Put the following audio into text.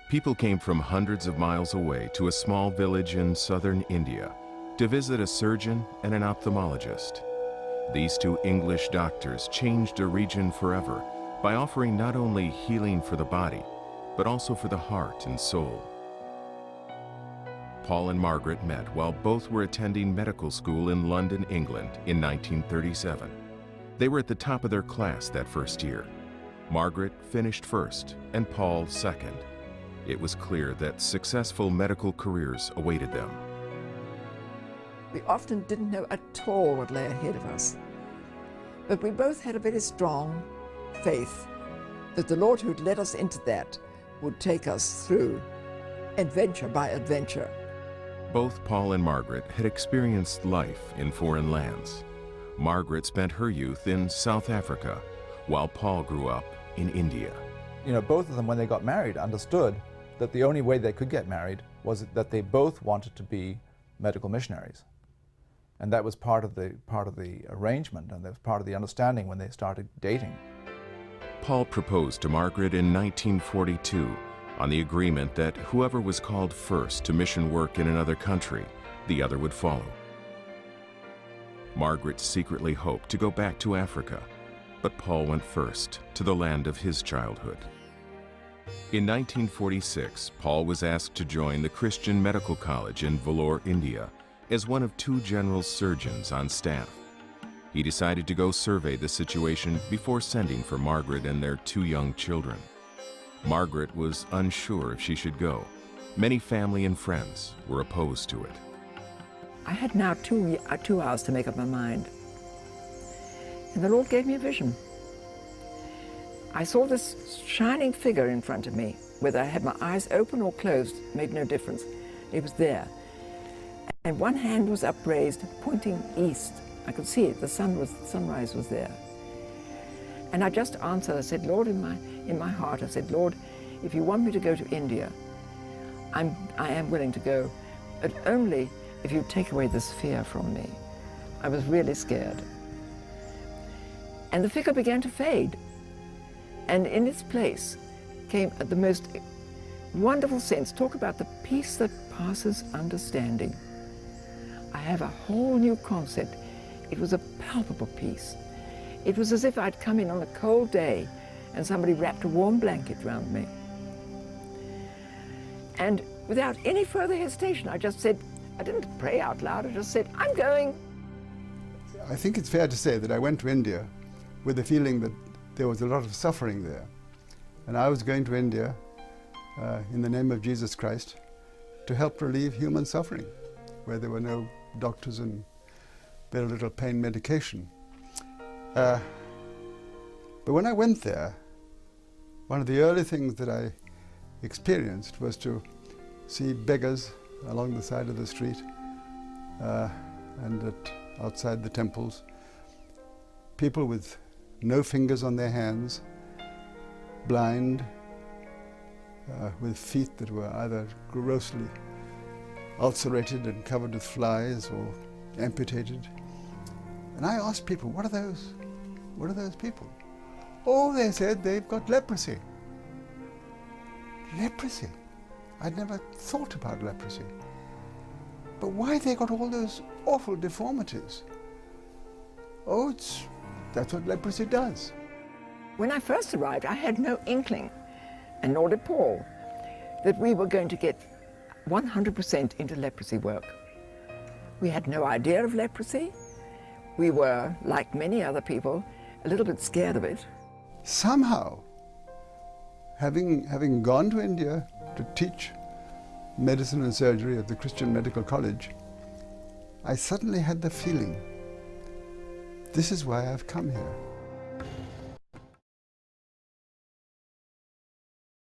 People came from hundreds of miles away to a small village in southern India to visit a surgeon and an ophthalmologist. These two English doctors changed a region forever by offering not only healing for the body, but also for the heart and soul. Paul and Margaret met while both were attending medical school in London, England in 1937. They were at the top of their class that first year. Margaret finished first and Paul second. It was clear that successful medical careers awaited them. We often didn't know at all what lay ahead of us. But we both had a very strong faith that the Lord who'd led us into that would take us through adventure by adventure. Both Paul and Margaret had experienced life in foreign lands. Margaret spent her youth in South Africa, while Paul grew up in India. You know, both of them, when they got married, understood that the only way they could get married was that they both wanted to be medical missionaries. And that was part of the arrangement, and that was part of the understanding when they started dating. Paul proposed to Margaret in 1942 on the agreement that whoever was called first to mission work in another country, the other would follow. Margaret secretly hoped to go back to Africa, but Paul went first to the land of his childhood. In 1946, Paul was asked to join the Christian Medical College in Vellore, India, as one of two general surgeons on staff. He decided to go survey the situation before sending for Margaret and their two young children. Margaret was unsure if she should go. Many family and friends were opposed to it. I had now two hours to make up my mind. And the Lord gave me a vision. I saw this shining figure in front of me. Whether I had my eyes open or closed made no difference. It was there. And one hand was upraised, pointing east. I could see it, the sunrise was there. And I just answered, I said, Lord, in my heart, I said, Lord, if you want me to go to India, I am willing to go, but only if you take away this fear from me. I was really scared. And the figure began to fade. And in its place came the most wonderful sense. Talk about the peace that passes understanding. I have a whole new concept. It was a palpable peace. It was as if I'd come in on a cold day and somebody wrapped a warm blanket around me. And without any further hesitation, I just said, I didn't pray out loud, I just said, I'm going. I think it's fair to say that I went to India with the feeling that there was a lot of suffering there. And I was going to India in the name of Jesus Christ to help relieve human suffering, where there were no doctors and very little pain medication. But when I went there, one of the early things that I experienced was to see beggars along the side of the street and outside the temples, people with no fingers on their hands, blind, with feet that were either grossly ulcerated and covered with flies or amputated. And I asked people, what are those? What are those people? Oh, they said they've got leprosy. Leprosy? I'd never thought about leprosy. But why they got all those awful deformities? Oh, that's what leprosy does. When I first arrived, I had no inkling, and nor did Paul, that we were going to get 100% into leprosy work. We had no idea of leprosy. We were, like many other people, a little bit scared of it. Somehow, having gone to India to teach medicine and surgery at the Christian Medical College, I suddenly had the feeling, this is why I've come here.